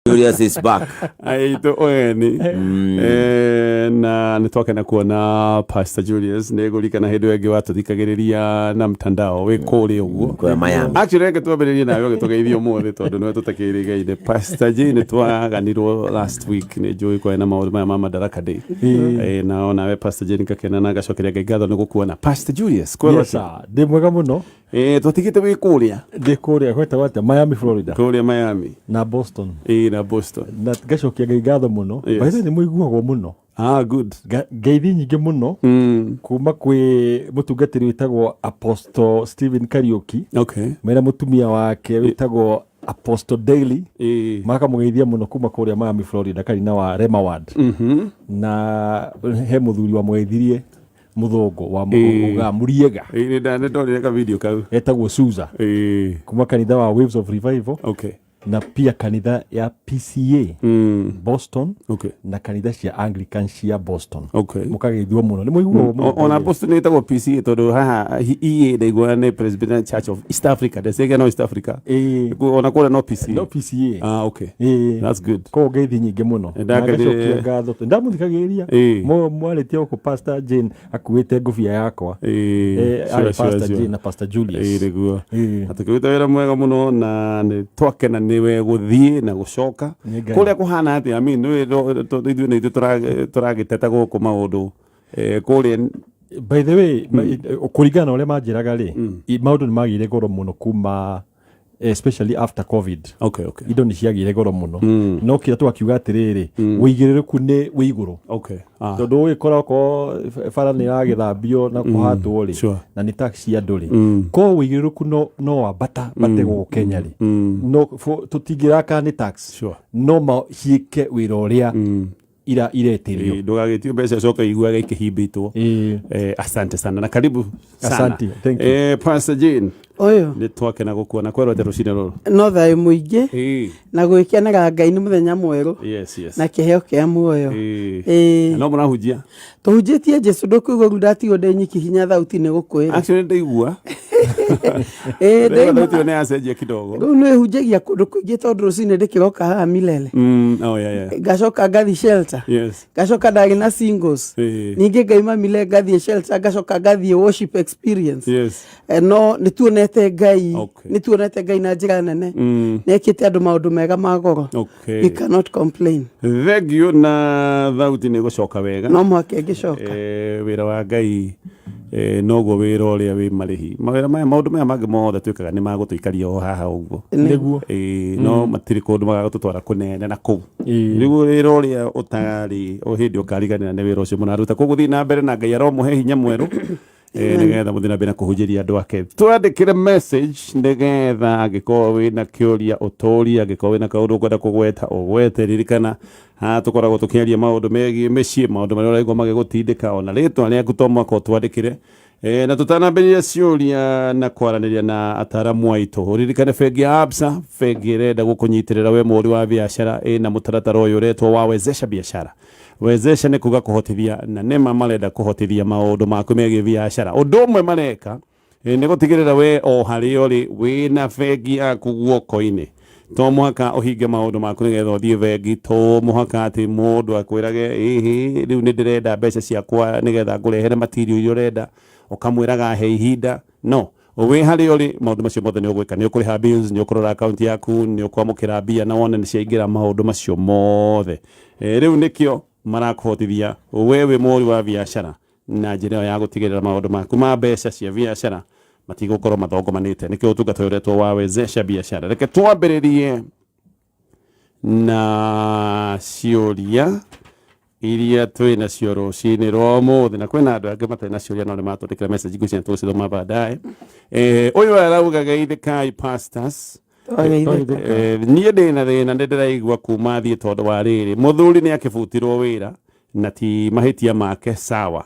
Julius is back. Aito oeni. Na nitwake na kuona Pastor Julius negurika na hindu enge watuthikagiriria na mtandao we kuri uguo Kwa Miami. actually reke twambiririe nawe gitugeithio mothe tondu nwe tutakirigeire Pastor J ni twaganirwo last week ni njui kwa na maundu maya ma Madaraka Day na ona we Pastor J nikakena na gacokeria ngatho ni gukuona Pastor Julius kwa sa ndi mwega muno tutigite wi kuria ndi kuria kweta wate Miami Florida kuria Miami na Boston na Boston na gacokeria ngatho muno baitha ni muiguagwo muno good ngeithi nyingi muno kuma kwi mutungatiri witagwo Apostle Stephen Kariuki mera mutumia wake witagwo Apostle Daily makamugeithia muno kuma kuria Miami Florida karina wa Rema Ward na he muthuri wa mweithirie muthongo wa muga muriega ndonire ka video kau etagwo Suza kuma kanitha wa Waves of Revival na pia kanitha ya PCA Boston na kanitha cia Anglican cia Boston mukageithio muno ni muiguo ona Boston etagwo PCA tondu haha ndeigua ni Presbyterian Church of East Africa desege no East Africa ona kule no PCA that's good ko ngeithi nyingi muno ndagacokia ngatho ndamuthikagiria mwaletia ko Pastor Jane akuite ngufia yakwa Pastor Jane na Pastor Julius niguo atukiruta wira mwega muno na ni twakena niwe guthie na gucoka kuria kuhana ati nwe ithu ni turagiteta guku maundu kuria by the way kuringana ule manjiraga ri maundu ni magire goro muno kuma especially after COVID indo ni ciagire goro muno no kira twakiuga atiriri wigiriruku ni wiguru tondu wikorako fara ni ragithambio na kuhatwo ri na ni taxi anduri ko wigiriruku no wabata bate go Kenya ri no tutingiraka ni tax no ma ciike wira uria iretirio ndugagitio mbeca coka igua gikihibitwo asante sana na karibu sana asante thank you Pastor Jane oyo ni twakena gukuona kwero te rucine ruru no thai muingi na gwikenera Ngai ni muthenya mweru na kiheo kia muoyo no murahujia tuhunjitie Jesu ndukuigua ndatigo ndenyiki hinya thauti ni gukwira actually ndeigua ndio ne aseje kidogo no hunjagia kundu kuingi tondu rucine ndikiroka haha milele gacoka ngathi shelter gacoka ndari na singles ningi ngaima mile ngathi shelter gacoka ngathi worship experience no nituonete Ngai na njira nene nekite andu maundu mega magoro we cannot complain thegio na thauti ni gucoka wega no mwake ngicoka wira wa Ngai nogo wira uria wi marihi mawira maya maundu maya mangi mothe twikaga ni magutuikaria o haha uguo niguo no matiri kundu magagututwara kunene na kuu niguo wira uria utari o hindi ukariganira ni wira ucio munaruta kuguthi na mbere na Ngai aromuhe hinya mweru nigetha muthina bina kuhujiria andu ake twandikire message nigetha angiko wina kiuria uturia angiko wina kaundu ukwenda kugweta ugwete ririkana tukoragwo tukiaria maundu megie micii maundu maria uraigua magigutindika ona ritwa riaku to mwaka twandikire na tutanambĩrĩria ciũria na kwaranĩria na ataramu aitũ ririkane bengi ya Absa bengi irenda gũkũnyitĩrĩra we mũhũri wa biacara na mũtaratara ũyũ ũretwo wa wezesha biashara wezesha nĩ kuga kũhotithia na nĩma marenda kũhotithia maũndũ maku megie biashara ũndũ ũmwe mareka nĩ gũtigĩrĩra we o harĩa ũrĩ wĩna bengi yaku guoko-inĩ to muhaka uhinge maundu maku nigetha uthie bengi to muhaka ati mundu akwirage riu ni ndirenda mbeca ciakwa nigetha ngurehere material iria urenda ukamwiraga he ihinda no we hari uri maundu macio mothe ni ugwika ni ukuriha bills ni ukurora account yaku ni ukwamukira bia na wone ni ciaingira maundu macio mothe riu nikio marakuhotithia wewe muri wa biashara na njira ya gutigirira maundu maku ma mbeca cia biashara matigukorwo mathogomanite nikio utungata uretwo wa wezesha biashara reke twambĩrĩrie na ciũria iria twina cio rũcinĩ rwa ũmũthĩ na kwĩna andũ angĩ matarĩ na ciũria no nĩ matwandĩkĩra message ngwĩciria tũgũcithoma baadaye ũyũ arauga geithĩkai pastors niĩ ndĩna thĩna nĩ ndĩraigua kuma thiĩ tondũ wa rĩrĩ mũthuri nĩ akĩbutirwo wĩra na ti mahĩtia make sawa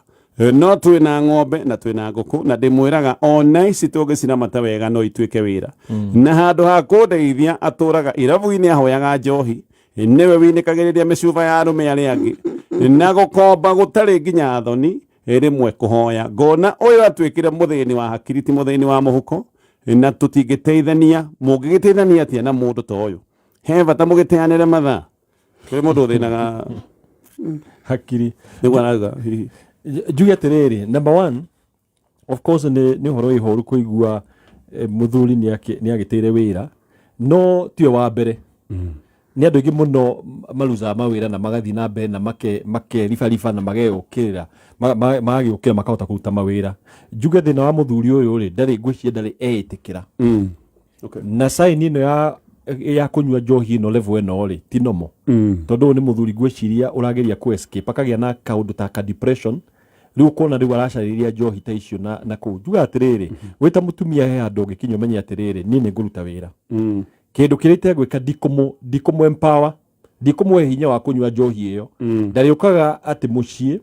no twina ng'ombe na twina ngũkũ na ndimwiraga ona ici tũngĩcina mata wega no ituĩke wĩra na handũ ha kũndeithia atũraga irabu-inĩ ahoyaga njohi niwe winĩkagĩrĩria mĩcuba ya arũme arĩa angĩ na gũkomba gũtarĩ nginya thoni rĩmwe kũhoya ngona ũyũ atuĩkire mũthĩni wa hakiri ti mũthĩni wa mũhuko na tũtingĩteithania mũngĩgĩteithania atĩa na mũndũ ta ũyũ he bata mugiteanire mathaa kuri mundu thinaga hakiri niguo araga njuge atiriri number 1 of course ni horo ihoru kuigua muthuri ni agitire wira no tio wa mbere ni andu ingi muno maruza mawira na magathi na mbere na make rifa na mageyukira mageyukira makahota kuruta mawira njuge thina wa muthuri uyu ri ndari ngwiciria ndari eitikira okay na sign ino ya kunyua njohi no level eno ri ti nomo tondu ni muthuri ngwiciria urageria ku escape akagia na kaundu ta ka depression riu kona riu aracariria njohi ta icio na ku njuga atiriri wita mutumia he andu ngikinyo menye atiriri ni nguruta wira kindu kirite gwika dikumu empower dikumwe hinya wa kunyua njohi iyo ndari ukaga ati mucii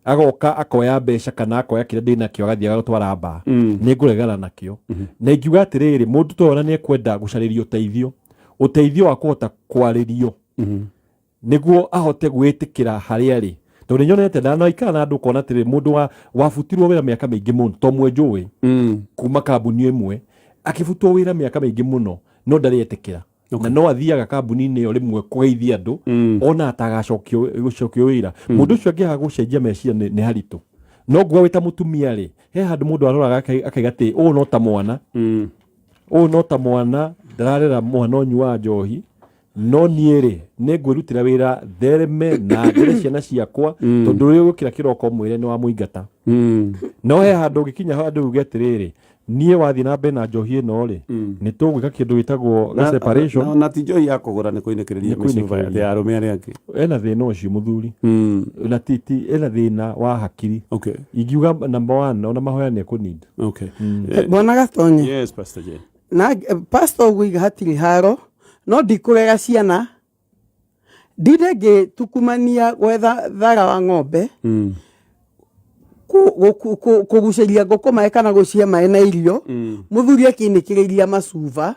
agoka akoya mbeca kana akoya kire ndina kio gathia gutwara mba ni nguregana nakio na ingiuga atiriri mundu tora ni ekwenda gucaririo uteithio wa kuhota kwaririo niguo ahote gwitikira haria ri tondu nyonete ndano ikana na andu kona atiriri mundu wafutirwo wira miaka mingi muno to mwenjui kuma kambuni imwe akifutwo wira miaka mingi muno no ndari etikira na no athiaga kambuni-inĩ ĩyo rĩmwe kũgeithia andũ ona atagacokio wĩra mũndũ ũcio angĩaga gũcenjia meciria nĩ haritũ no nguga wĩ ta mũtumia rĩ he handũ mũndũ aroraga akaiga atĩ ũũ no ta mwana ndararera mwana ũnyuaga njohi no niĩ rĩ nĩ ngwĩrutĩra wĩra thereme na njĩre ciana ciakwa tondũ rĩu gũkĩra kĩroko mwĩre nĩ wa mũingata no he handũ ũngĩkinya handũ uge atĩrĩrĩ niĩ wathi na mbere na njohi ĩno rĩ nĩ tũgwĩka kĩndũ gĩtagwo separation na ti njohi ya kũgũra nĩ kũinĩkĩrĩria mĩcuba ya arũme arĩa angĩ ena thĩna ũcio mũthuri na titi ena thĩna wa hakiri ingiuga number 1 ona mahoya nĩ ekũnindi bwana Gatonye yes pastor Jane na pastor ũgũiga hatirĩ haro no ndikũrega ciana ndinde tukumania gwetha thara wa ng'ombe kuguceria ngũkũ maĩ kana gũcihe maĩ na irio mũthuri akĩinĩkĩrĩria macuba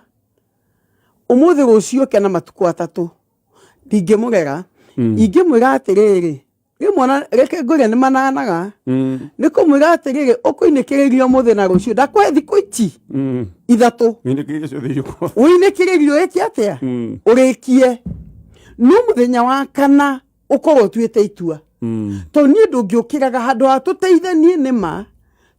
ũmũthĩ rũciũ kena matukũ atatũ ndingĩmũrega ingĩmwĩra atĩrĩrĩ mwana reke ngũrĩa nĩ mananaga nĩ kũmwĩra atĩrĩrĩ ũkũinĩkĩrĩria ũmũthĩ na rũciũ ndakwe thikũ ici ithatũ ũinĩkĩrĩrio ĩke atĩa ũrĩkie no mũthenya wa kana ũkorwo ũtuĩte itua to niĩ ndũngĩũkĩraga handũ ha tũteithanie nĩma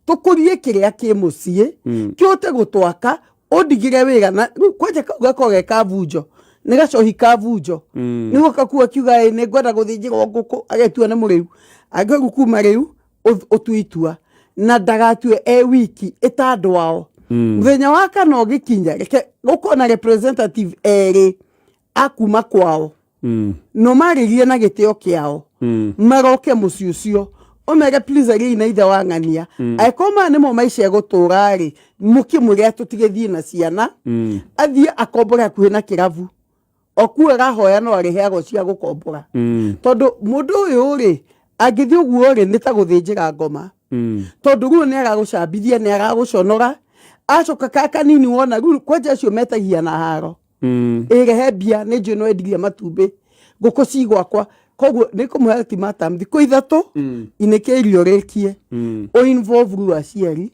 tũkũrie kĩrĩa kĩ mũciĩ kĩhote gũtwaka ũndigire wĩra na kwanja kau gakorwo ge kabunjo nĩ gacohi kabunjo nĩguo kakua kiuga nĩ ngwenda gũthĩnjĩrwo ngũkũ agetua nĩ mũrĩu angĩoru kuma rĩu ũtue itua na ndagatue wiki ĩtandũ wao mũthenya wa kana ũgĩkinya reke gũkorwo na representative erĩ akuma kwao no marĩrie na gĩtĩo kĩao maroke mũciĩ ũcio omega please ari na ithe wa ng'ania aikoma nĩ mo maica gũtũra rĩ mũkĩmũrĩa tũtigithie na ciana athiĩ akombora hakuhĩ na kĩrabu okuo rahoya no arĩheagwo cia gũkombora tondũ mũndũ ũyũ rĩ angĩthiĩ ũguo rĩ nĩ ta gũthĩnjĩra ngoma tondũ rĩu nĩ agagũcambithia nĩ agagũconora acoka kaka nini wona rĩu kwanja acio metagia na haro ĩrehe mbia nĩ njũĩ no endirie matumbĩ ngũkũ cigwakwa koguo nĩ kũmũhe ultimatum thikũ ithatũ inĩkĩrio rĩkie involve rĩu aciari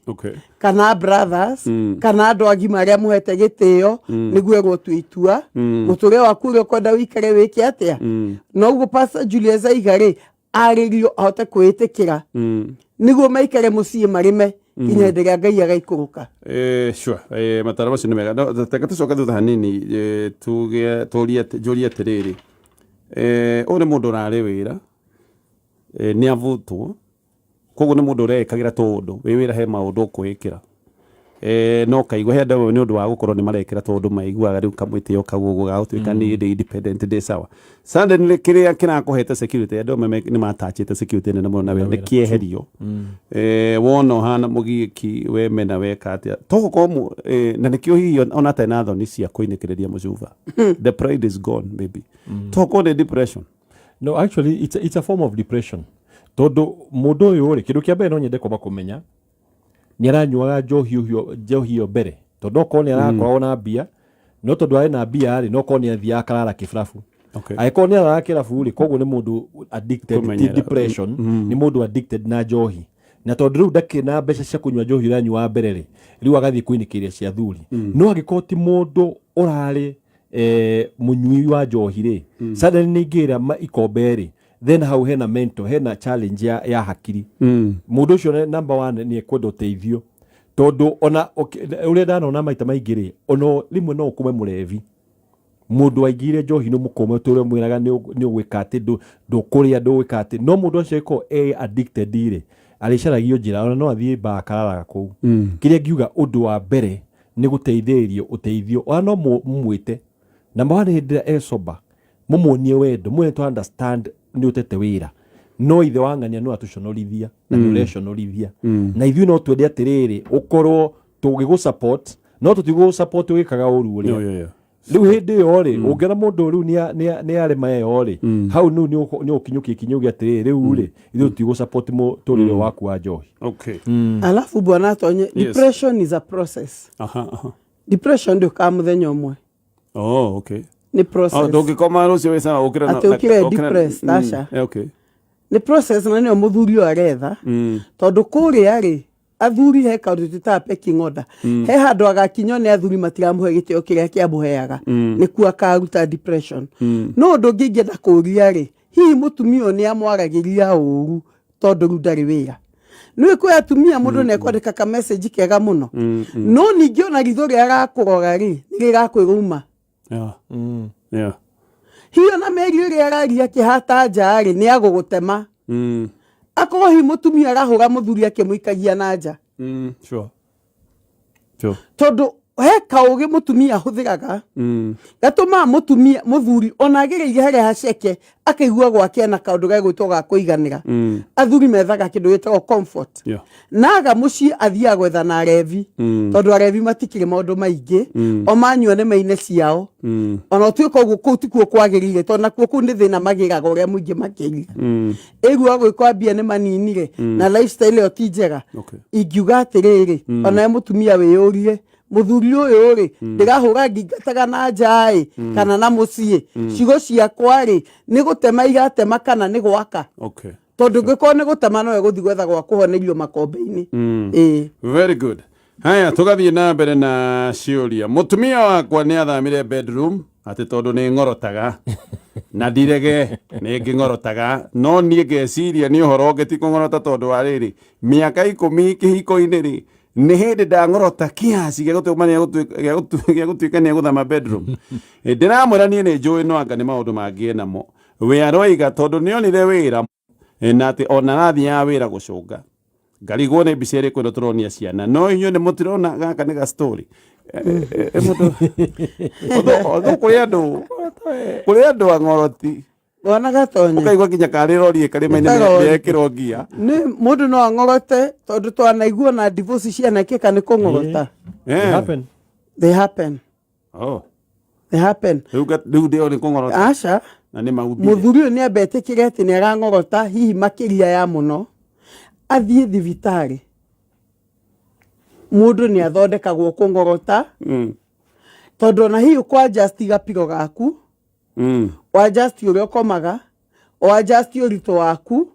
kana brothers kana andũ agima arĩa mũhete gĩtĩo nĩguo egũtua itua mũtũrĩre waku ũrĩa ũkwenda wĩikare wĩke atĩa noguo Pastor Julius aiga rĩ arĩrio ahote kwĩtĩkĩra nĩguo maikare mũciĩ marĩme kinya hĩndĩ ĩrĩa Ngai agaikũrũka sure mataro macio nĩ mega teka tũcoke thutha hanini njũrie atĩrĩrĩ ũyũ nĩ mũndũ ũrarĩ wĩra nĩ avutwo koguo nĩ mũndũ ũrekagĩra tũũndũ wĩ wĩra he maũndũ ũkwĩkĩra no kaigua he andũ nĩ ũndũ wa gũkorwo nĩ marekĩra tondũ maiguaga rĩu kamwĩtĩo kau ũguo gagũtuĩka nĩ independent ndĩ sawa suddenly kĩrĩa kĩrakũhete security andũ nĩ matachĩte security nene mũno na wĩra nĩ kĩeherio wona ũhana mũgiĩki we mena weka atĩa togũkorwo na nĩkĩo hihi ona atarĩ na thoni cia kũinĩkĩrĩria mũcuba the pride is gone baby togũkorwo nĩ depression no actually it's a form of depression tondũ mũndũ ũyũ rĩ kĩndũ kĩa mbere no nyende kwamba kũmenya nĩ aranyuaga njohi ĩyo mbere tondũ okorwo nĩ arakorwo na mbia no tondũ arĩ na mbia rĩ no korwo nĩ athiaga karara kĩburabu angĩkorwo nĩ arara kĩrabu rĩ koguo nĩ mũndũ addicted to depression nĩ mũndũ addicted na njohi na tondũ rĩu ndakĩ na mbeca cia kũnyua njohi ũranyua mbere rĩ rĩu agathiĩ kũinĩkĩria cia thuri no angĩkorwo ti mũndũ ũrarĩ munyui wa njohi ri suddenly ningira ikombe ri then hau hena mental hena challenge ya hakiri mundu ucio number 1 ni ekwenda uteithio tondu ona uria ndanona maita maingi ri ono rimwe no ukume murevi mundu aigire njohi no mukome tore mwiraga ni ugwika ati ndukuria ndugwika ati no mundu ucio eko addicted ri alicaragio njira ona no athie ba kararaga ku kiria ngiuga undu wa mbere ni guteithĩrĩrio uteithio ona no mwite na mwana hĩndĩ soba mumuonie wendo mwe to understand ni utete wira no ithe wangania no atuconorithia na ni ureconorithia na ithuĩ no twende atiriri ukorwo tugigu support no tutigu support wikaga uru uri riu hindi yo ri ungera mundu riu ni arema yo ri hau ni ukinyuki kinyugi atiriri riu ri ithuĩ tutigu support mu turire waku wa njohi. Okay. Alafu bwana tonye depression is a process. Depression ndio kama muthenya umwe. Oh, okay. Ni process. Ndungikoma rucio wesa ukira na ukira depressed Asha. Okay. Ni process na nio muthurio aretha tondu kuria ri athuri he kaundu tita pecking order he handu agakinyo ni athuri matiramuhe gitio kiria kiamuheaga ni kuwa karuta depression no ndungingenda kuria ri hihi mutumio ni amwaragiria uru tondu rudari wira no iko atumia mundu ne kwandika ka message kega muno no ningio na ritho ria gakurora ri ni gakwiruma hiyo na meri ria araria kihata njari ni agugutema akorwo hi mutumia arahura muthuri akimuikagia na nja sure tondu he kaugi mutumia huthiraga gatuma mutumia muthuri onagereire haria haceke akaigua gwake na kaundu ga gwitwo ga kuiganira athuri methaga kindu gitagwo comfort naga mucii athia gwetha na revi tondu arevi matikire maundu maingi o manyuane maine ciao ona tuiko uguo kuu tikuo kwagirire tondu nakuo kuu ni thina magiraga uria muingi makiria igua gwikwambia ni maninire na lifestyle yo ti njega ingiuga atiriri ona mutumia wiyurie muthuri uyu ri ndirahura ngingataga na njai kana na mucii cigo ciakwa ri ni gutema igatema kana ni gwaka tondu ngiko ni gutema no eguthi gwetha gwa kuhonerio makombe-ini very good. Haya tugathie na mbere na ciuria mutumia wakwa ni athamire bedroom ati tondu ni ngorotaga na ndirege ni ngingorotaga no nie ngeciria ni uhoro ngeti kungorota tondu wa riri miaka 10 kihiko-ini ri ni hindi ndangorota kiasi gya gutuika ni guthama bedroom ndiramwira nie ni njui no anga ni maundu mangi namo we aroiga tondu ni onire wira na ati ona nathia wira gucunga ngarigwo ni mbica iri kwenda turonia ciana no inyo ni mutirona gaka ni ga story mundu kuri andu angoroti wana gatonye ukaigwa kinya kari rori karima-ini mekirwo ngia ni mundu no angorote tondu twanaigua na divorce cianakika ni kungorota they happen riu ndio ni kungorota Asha na ni maubire muthuri ni abetikire ati ni arangorota hihi makiria ya muno athie thibitari mundu ni athondekagwo kungorota tondu na hihi kwa just gapiro gaku wa just uria komaga wa just urito waku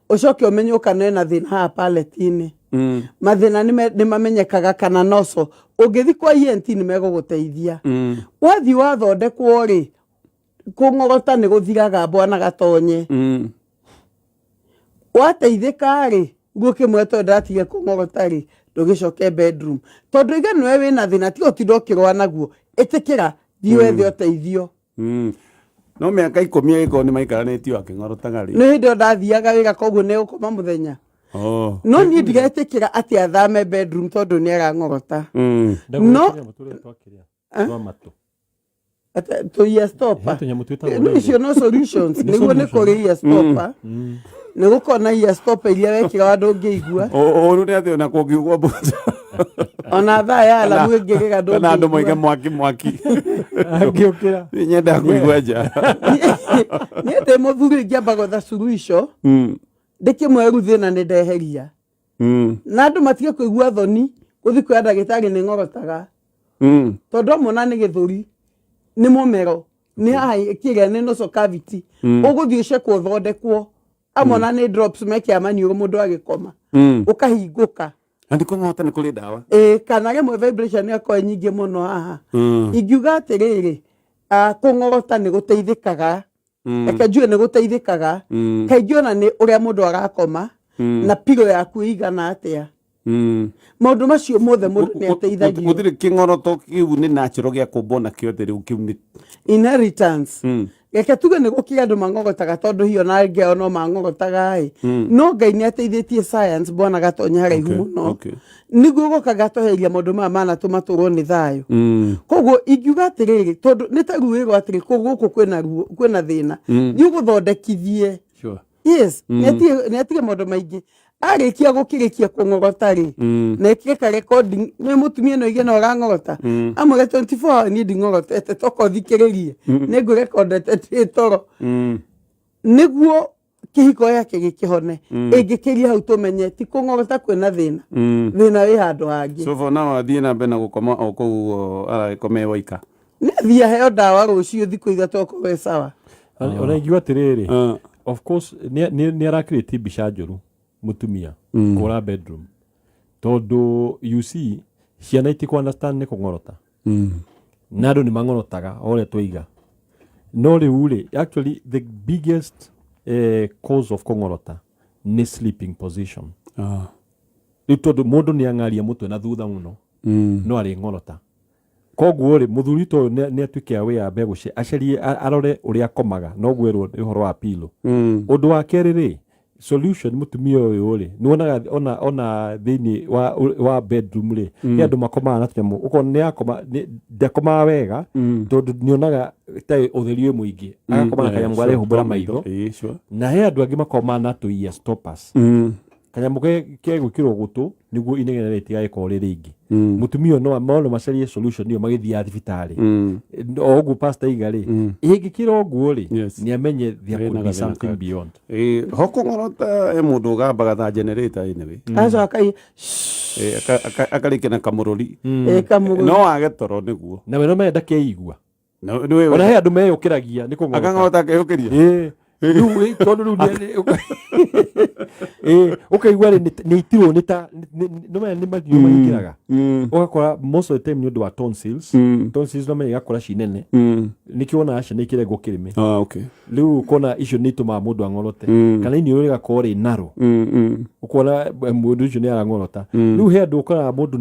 ucoke umenye kana na thina ha palette-ini mathina ni mamenyekaga kana noco ungithi kwa ENT ni meguguteithia wathi wathondekwo ri kungorota ni guthiraga bwana gatonye wateithika ri guke mweto ndatige kungorota ri ndugicoke bedroom tondu iga niwe wina thina ti utindokirwa naguo itikira thiwethe uteithio no miaka 10 iko ni maikaranitio akingorotaga ri ni hindi ndathiaga wira koguo ni ukoma muthenya no ni ndigetikira ati athame bedroom tondu ni arangorota no to ya stopper no icio no solutions niguo ni kuri ya stopper ni gukona ya stopper iria wekira wandu ngiigua uru ni ati ona kungiugwa mbuja ona thaa ya ala mwingirira ndu kana andu moige mwaki angiukira nyenda kuigua nja ni ati muthuri ngiamba gwetha solution ndikimweru thina ni ndeheria na andu matige kuigua thoni guthi kwa ndagitari ni ngorotaga tondu mona ni githuri ni mumero ni hai kiria ni no so cavity uguthi ucekwo thondekwo amona ni drops mekia maniuru mundu agikoma ukahinguka andi kungota ni kuri dawa kana rimwe vibration yako nyingi muno haha ingiuga atiriri kungorota ni guteithikaga eke njue ni guteithikaga kaingĩ ona ni uria mundu arakoma na pilo yaku igana atia maundu macio mothe mundu ni ateithagio gutire king'oroto kiu ni natural gya kumbona kiothe riu kiu ni inheritance reke tuge nä gå kä andå mang'ogotaga tondå hiyo na ngeo no mang'ogotaga no Ngai nä ateithĩtie science bwana gatonya haraihu mũno nĩguo gũka gatũheria maũndũ maya manatũma tũrwo nĩ thayũ koguo ingiuga atĩrĩrĩ tondũ nĩ ta ruĩrwo atĩrĩ gũkũ kwĩna thĩna nĩ ũgũthondekithie yes nĩ atige maũndũ maingĩ arĩkia gũkĩrĩkia kũng'ogota rĩ na ĩkĩrĩka recording nĩ mũtumia no igĩ na ũrang'ogota amwe 24 hours niĩ nding'ogotete toka ũthikĩrĩrie nĩ ngũrekondete ndĩ toro nĩguo kĩhiko yake gĩkĩhone ĩngĩkĩria hau tũmenye ti kũng'ogota kwĩna thĩna thĩna wĩ handũ hangĩ so for now athiĩ na mbere na gũkoma o kũu aragĩkome waika nĩ athiĩ aheo ndawa rũciũ thikũ ithatũ okorwo we sawa ona ingiuga atĩrĩrĩ of course nĩ arakĩrĩtie mbica njũru mutumia kũra bedroom tondu you see ciana itiku understand nĩ kũng'orota na andũ nĩ mang'orotaga ũrĩa tũiga no rĩu rĩ actually the biggest cause of kũng'orota nĩ sleeping position rĩu tondũ mũndũ nĩ ang'aria mũtwe na thutha mũno no arĩ ng'orota koguo rĩ mũthuri to nĩ atuĩke aware mbegũ acarie arore ũrĩa akomaga no gwĩrwo nĩ ũhoro wa pillow ũndũ wa kerĩ rĩ solution mutumia ũyũ rĩ nĩwonaga ona thĩinĩ wa bedroom rĩ nĩ andũ makomaga na tũnyamũ ũkona nĩ akoma ndakomaga wega tondũ nĩonaga ta ũtheri wĩ mũingĩ agakoma na kanyamũ garehumbũra maitho na he andũ angĩ makomaga na tũia stoppers kanyamũ gegwĩkĩrwo gũtũ nĩguo inegene rĩtigakorwo rĩ rĩingĩ mutumia no macarie solution niyo magĩthiaga thibitarĩ o ũguo pastor iga rĩ ĩngĩkĩra ũguo rĩ nĩ amenye there could be something beyond ho kũng'orota mũndũ ũgambaga ta generator inĩ akarĩkia na kamũrũri no age toro nĩguo na we no menda keigua ona he andũ meyũkĩragia nĩ kũng'orota akang'orota akeyũkĩria rĩu tondũ rĩu ũkaigua nĩ itirwo nĩ mathio mahingĩraga ũgakora most of the time nĩ ũndũ wa tonsils no menya igakora cinene nĩkĩo wonaga ciana ikĩrengwo kĩrĩmĩ rĩu ũkona icio nĩ itũmaga mũndũ ang'orote kana iniũrũ rĩgakorwo rĩ naro ũkona mũndũ ũcio nĩ arang'orota rĩu he andũ ũkoraga mũndũ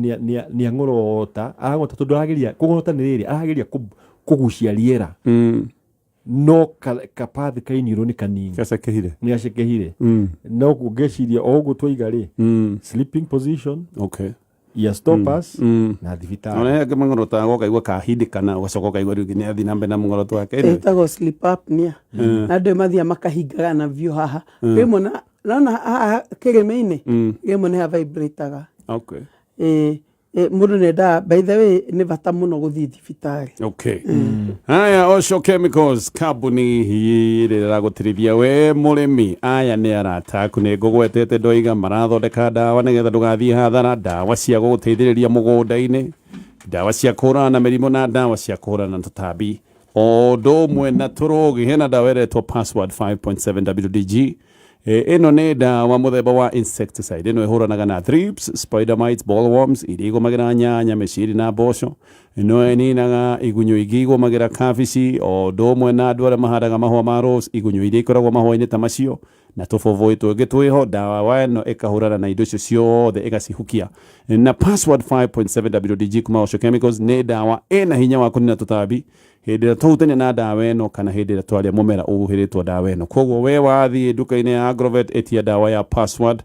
nĩ ang'orota tondũ arageria kũng'orota nĩ rĩrĩ arageria kũgucia rĩera no kapathi kainirwo nĩ kanini nĩ acekehire no ngeciria o ũguo tũiga rĩ sleeping position ear stoppers na thibitarĩ ona angĩ mang'orotaga ũkaigua kahindĩkana ũgacoka ũkaigua rĩu nĩ athiĩ na mbere na mũng'oroto wake ĩtagwo sleep apnea na andũ mathiaga makahingaga na biũ haha rĩmwe naona haha kĩrĩmĩ-inĩ rĩmwe nĩ ha-vibrataga mũndũ nenda by the way nĩ bata mũno gũthiĩ thibitarĩ haya Osho Chemicals kambuni ĩrĩa ĩragũteithia we mũrĩmi aya nĩ arata aku nĩ ngũgwetete ndoiga marathondeka ndawa nĩgetha ndũgathiĩ hathara ndawa cia gũgũteithĩrĩria mũgũnda-inĩ ndawa cia kũhũrana na mĩrimũ na ndawa cia kũhũrana na tũtambi o ũndũ ũmwe na tũrũgi hena ndawa ĩretwo Password 5.7 WDG ĩno nĩ ndawa mũthemba wa insecticide ĩno ĩhũranaga na thrips, spider mites, bollworms iria igũmagĩra nyanya, mĩciri na mboco ĩno ĩninaga igunyũ ingĩ igũmagĩra kabici o ũndũ ũmwe na andũ arĩa mahandaga mahũa ma rose igunyũ iria ikoragwo mahũa-inĩ ta macio na tũbũbũĩ tũngĩ twĩho ndawa ĩno ĩkahũrana na indo icio ciothe ĩgacihukia na Password 5.7 WDG kuma Osho Chemicals nĩ ndawa ĩna hinya wa kũnina tũtambi hĩndĩ ĩrĩa twahutania na ndawa ĩno kana hĩndĩ ĩrĩa twarĩa mũmera ũhuhĩrĩtwo ndawa ĩno koguo we wathiĩ nduka-inĩ ya Agrovet ĩtia ndawa ya Password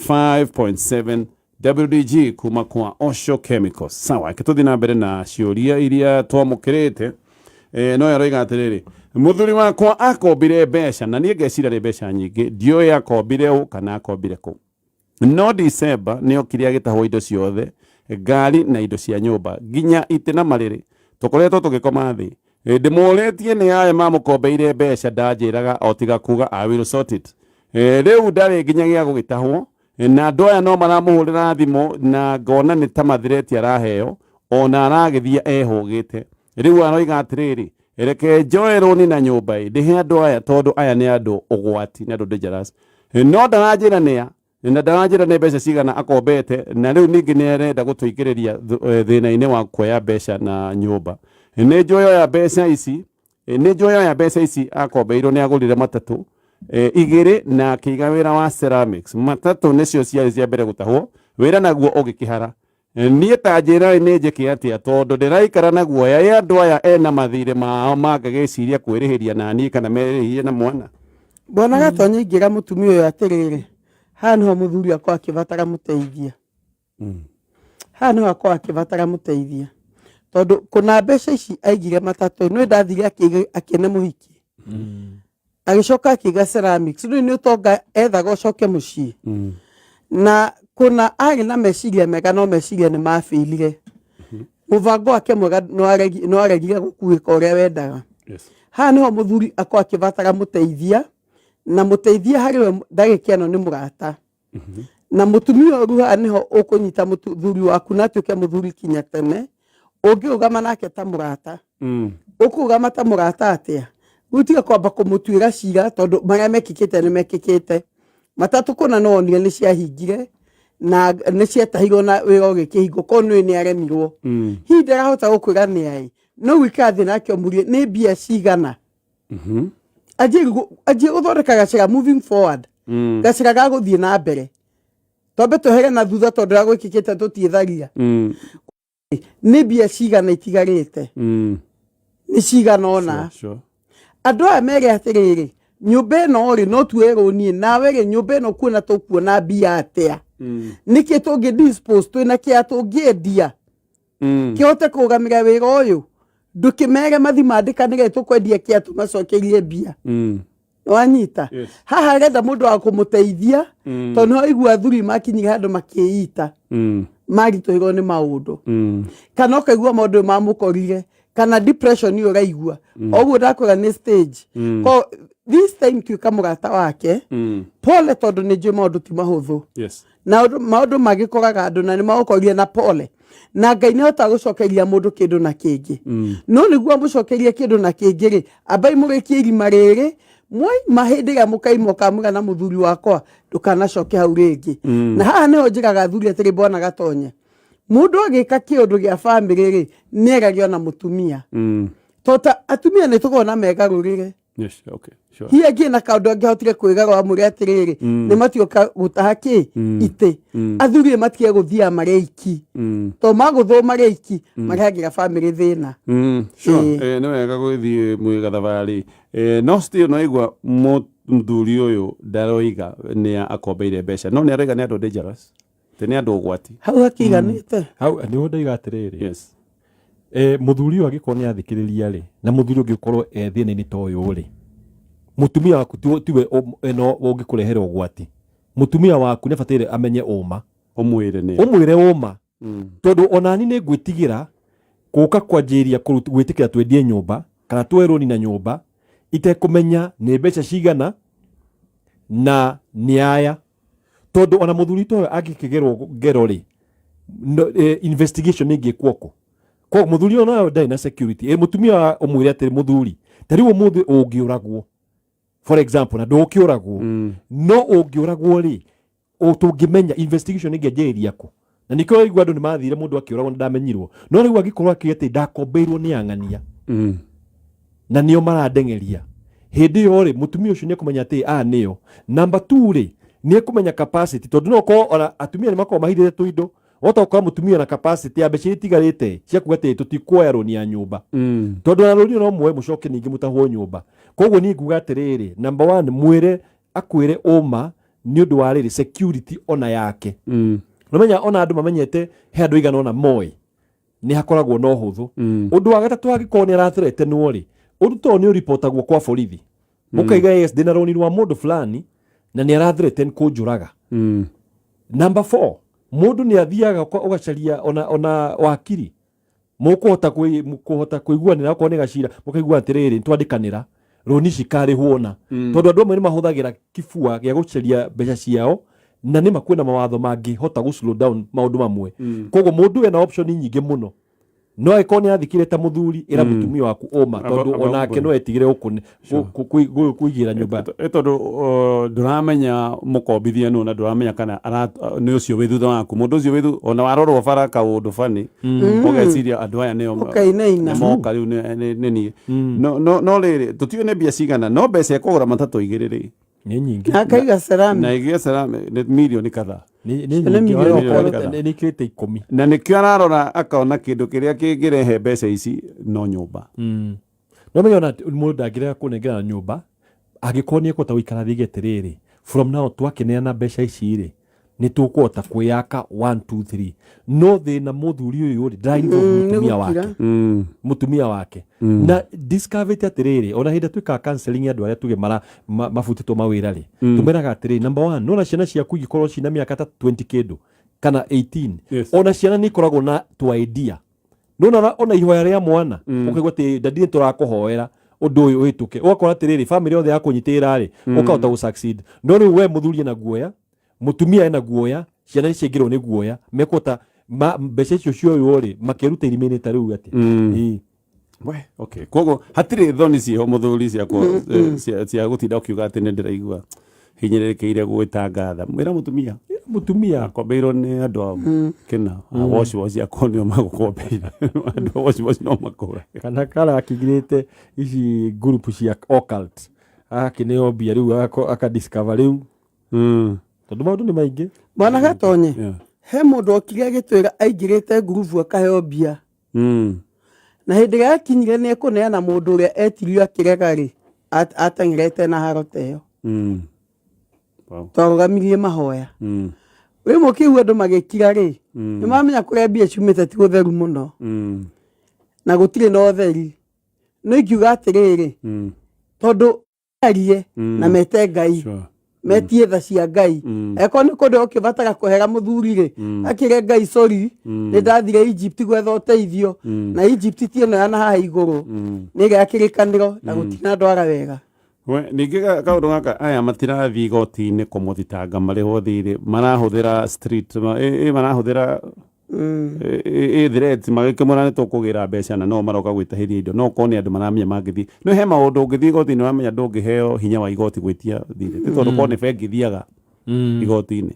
5.7 WDG kuma kwa Osho Chemicals sawa tũthiĩ na mbere na ciũria iria twamũkĩrĩte no yaroiga atĩrĩrĩ mũthuri wakwa akombire mbeca na niĩ ngeciria nĩ mbeca nyingĩ ndioĩ akombire ũ kana akombire kũ no December nĩ okire agĩtahwo indo ciothe ngari na indo cia nyũmba nginya itĩ na marĩrĩ tũkoretwo tũgĩkoma thĩ ndĩmũrĩtie nĩ aya mamũkombeire mbeca ndanjĩraga o tiga kuga I will sort it rĩu ndarĩ nginyagia gũgĩtahwo na andũ aya no maramũhũrĩra thimũ na ngona nĩ ta mathireti araheo ona aragĩthia ehũgĩte rĩu aroiga atĩrĩrĩ reke njoe rũni na nyũmba ndĩhe andũ aya tondũ aya nĩ andũ ũgwati nĩ andũ dangerous no ndaranjĩra nĩa na ndaranjĩra nĩ mbeca cigana akombete na rĩu ningĩ nĩ arenda gũtũingĩrĩria thĩna-inĩ wa kuoya mbeca na nyũmba nä njoyo ya mbeca ici nä njoyo ya mbeca ici akombeirwo nä agå rire matatå igä rä na akä iga wä ra wa ceramics. Matatå nä cio ciarä cia mbere gå tahwo wä ra naguo å gä kä hara. Niä ta njä ra nä njä kä atä a tondå ndä raikara na guoya ä andå aya ena mathirä mao mangagä ciria kwä rä hä ria naniä kana merä hie na mwana. Bwana Gatonyi ingä ra må tumia å yå atä rä rä haha nä ho må thuri akwa akä batara må teithia haha nä ho akwa akä batara må teithia tondå kåna mbeca ici aigire matatå nä ndathire akä ne må hiki agä coka akä iga ceramics rä u nä å tonga ethaga å coke må ciä na kåna arä na meciria mega no meciria nä mabäirire må bango wake mwega no aregire gå kuä ka å rä a wendaga. Haha nä ho må thuri akwa akä batara må teithia na må teithia harä we ndagä kä ano nä må rata na må tumia å ru haha nä ho å kå nyita må thuri waku na atuä ke må thuri kinya tene å ngä å gama nake ta må rata å kå gama ta må rata atä a rä u tiga kwamba kå må tuä ra cira tondå marä a mekä te nä mekä te matatå kå na no onire nä ciahingire na nä cietahirwo na wä ra å gä kä hingå korwo nä nä aremirwo hihi ndarahota gå kwä ra nä aä no gwä kä thä nake å må rie nä mbia cigana anjie gå thondeka gacira moving forward gacira ga gå thiä na mbere twambe tå here na thutha tondå ra gå kä kä te tå tiethagia nä mbia cigana itigarä te nä cigana ona andå aya merä atä rä rä nyå mba ä no rä no tuerwo niä nawe rä nyå mba ä no kuona tå kuona mbia atä a nä kä tå ngä twä na kä a tå ngä endia kä hote kå gamä ra wä ra å yå ndå kä mere mathi mandä kanä re tå kwendia kä atå macokerie mbia wanyita haha arenda må ndå wa kå må teithia tondå no igua thuri makinyire handå makä ita maritå hä rwo nä maå ndå kana å kaigua maå ndå mamå korire kana depression nä å raigua oguo ndakwä nä stage this time tuä ka må rata wake pole tondå nä njå maå ndå ti mahå thå na maå ndå magä koraga andå na nä magå korire na pole na Ngai nä hotaga gå cokeria må ndå kä ndå na kä ngä no nä guo må cokerie kä ndå na kä ngä rä ambai må gä kie irima rä rä mwaima hä ndä ä rä a må kaima kamwä na må thuri wakwa ndå kanacoke hau rä ngä na haha nä ho njä raga thuri atä rä Bwana Gatonye må ndå agä ka kä å ndå gä a bamä rä rä nä eragio na må tumia tota atumia nä tå gona megarå rä re hihi angä na kaå ndå angä hotire kwä garå amå rä atä rä rä nä matioka gå taha kä itä athuri nä matige gå thia marä aiki to magå thå marä aiki marehagä ra bamä rä thä na nä wega gå thiä mwä gathabarä no still no igua må thuri å yå ndaroiga nä akombeire mbeca no nä aroiga nä andå dangerous te nä andå å gwati hau hakiganä te hau nä å ndaiga atä rä rä må thuri å yå agä korwo nä athikä rä ria rä na må thuri å ngä korwo thä na-inä ta å yå rä må tumia waku tiwe no å ngä kå rehera å gwati må tumia waku nä bataire amenye å å mwä re å ma tondå onani nä ngwä tigä ra gå ka kwanjä ria gwä tä kä ra twendie nyå mba kana twerwo na nyå mba itekå menya nä mbeca cigana na nä aya tondå ona må thuri ta å yå angä kä gerwo ngero rä investigation nä ngä kwoko kwa må thuri ona ndarä na security må tumia å mwä re atä må thuri ta rä u må thä å ngä å ragwo for example na ndå kä å ragwo no å ngä å ragwo rä tå ngä menya investigation nä ngä anjä rä ria kå na nä kä o igua andå nä mathire må ndå akä å ragwo nä ndamenyirwo no rä u agä korwo akä atä ndakombeirwo nä ang'ania na nä o marandeng'eria hä ndä ä yo rä må tumia å cio nä ekå menya atä a nä o number 2 rä nä ekå menya capacity tondå no korwo ona atumia nä makorwo mahithä tå indo ota å må tumia na capacity ya mbeca itigarä te cia kuga atä tå tikuoya rå ya nyå mba tondå na rå ri no mwe må coke ningä må tahwo nyå mba koguo niä nguga atä rä rä number 1 mwä re akwä re å ma nä å ndå wa rä rä security ona yake nä menya ona andå mamenyete he andå igana ona moä nä hakoragwo na å hå thå å ndå wa gatatå angä korwo nä aratheretenwo rä å ndå to nä å ripotagwo kwa borithi må kaiga ndä na roni rwa må ndå fulani na nä arathereten kå njå raga number 4 må ndå nä athiaga å gacaria ona wakiri må kå hota kå iguanä ra okorwo nä gacira må kaigua atä rä rä twandä kanä ra roni cikarä hwona tondå andå amwe nä mahå thagä ra kibua gä a gå caria mbeca ciao na nä makwä na mawatho mangä hota gå slow down maå ndå mamwe koguo må ndå ena option nyingä må no no eko nä athikire ta må thuri ä ra må tumia waku oma tondå onake no etigire kuigä ra nyå mba tondå ndå ramenya må kombithia nå na ndå ramenya kana nä å cio wä thutha waku må ndå å cio wä ona warorwo bara kaå ndå bani å geciria andå aya nä moka rä u nä niä no rä rä tå tiå nä mbia cigana no mbeca ekå gå ra matatå igä rä rä nä nyingä na igä cerame milioni kadhaa nä kä rä te 10 na nä kä ararora akona kä ndå kä rä a kä ngä rehe mbeca ici no nyå mba no menya ona må ndangä rega kå nengera nyå mba angä korwo nä ekåhota gå ikara thigä atä rä rä from now twakeneana mbeca ici rä nä tå kåhota kwä yaka 1 2 3 no thä na må thuri å yå rä ndäraiva må tumia wake na discoverite atä rä rä ona hä ndä tuä kaga andå arä a tuge mabutä two mawä ra rä tå meraga atä rä number 1 nona ciana ciaku ingäkorwo cina mä aka ta 20 kä ndå kana 18 ona ciana nä ikoragwo na twaendia nona ona ihoya rä a mwana ũkaigua atä ndandi nä tå rakå hoera å ndå å yå hä tå ke ũgakora atä rä rä bamä rä othe ya kå nyitä ä ra rä ũkahota gå succeed no rä u we må thuri ena guoya mutumia ena guoya ciana ciaingirwo ni guoya mekota mbeca icio cioywo ri makeruta iriminita riu ati we okay kogo hatire thoni cio muthuri cia gutinda ukiuga ati ni ndiraigua hinyirikiire gwitangatha mwira mutumia akombeirwo ni andu ao kina wash akonio magukombeira andu wash no makora kana kala akigirite ici group cia occult akineo bia riu aka discover riu tondå maå ndå nä maingä mwana gatonye he må ndå okire agä twä ra aingä rä te ngurubu akaheo mbia na hä ndä ä rä a akinyire nä ekå neana må ndå å rä a etirio akä rega rä ateng'ä rete na haro ta ä yo twarå gamirie mahoya rä må kä u andå magä kira rä nä mamenya kå rä a mbia ciumä te ti gå theru må no na gå tirä na å theri no ingiuga atä rä rä tondå arie na mete Ngai metie tha cia Ngai eko nä kå ndå å kä batara kå hera må thuri rä akä re Ngai sori nä ndathire Egypt gwetha å teithio na Egypt ti ä no yana haha igå rå nä gä akä rä kanä ro na gå tina ndwara wega ningä kaå ndå gaka aya matirathiä igoti-inä kå må thitanga marä ho thirä marahå thä ra marahå thä ra threat magä kä må ra nä tå kå gä ra mbeca na no maroka gwä tahä ria indo no korwo nä andå maramenya mangä thiä no he maå ndå å ngä thiä igoti-inä wamenya ndå ngä heo hinya wa igoti gwä tia thirä nä tondå korwo nä bengi thiaga igoti-inä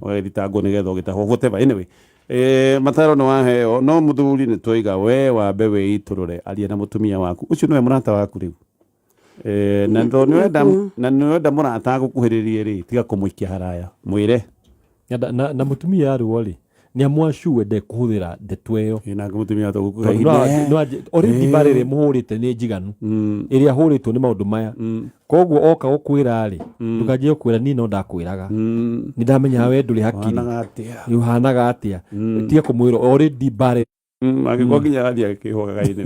å gagäthitangwo nä getha å gä tahwo whatever anyway mataro nä waheo no må thuri nä twaiga we wambe wä itå rå re aria na må tumia waku å cio nä we må rata waku rä u na nä wenda må rata gå kuhä rä rie rä tiga kå må ikia haraya mwä re na må tumia yarwo rä nä amwacu wende kå hå thä ra ndeto ä yo nangä må tumia already mbarä rä må hå rä te nä njiganu ä rä a hå rä two nä maå ndå maya koguo oka gå kwä ra rä ndåkanjie gå kwä ra ni no ndakwä raga nä ndamenyaga we ndå rä hakiri å hanaga atä a tiga kå mwä ra already mbarä agä korwo nginya athiä agä kä hogaga inä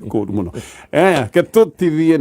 kå ru må no ke tå tithie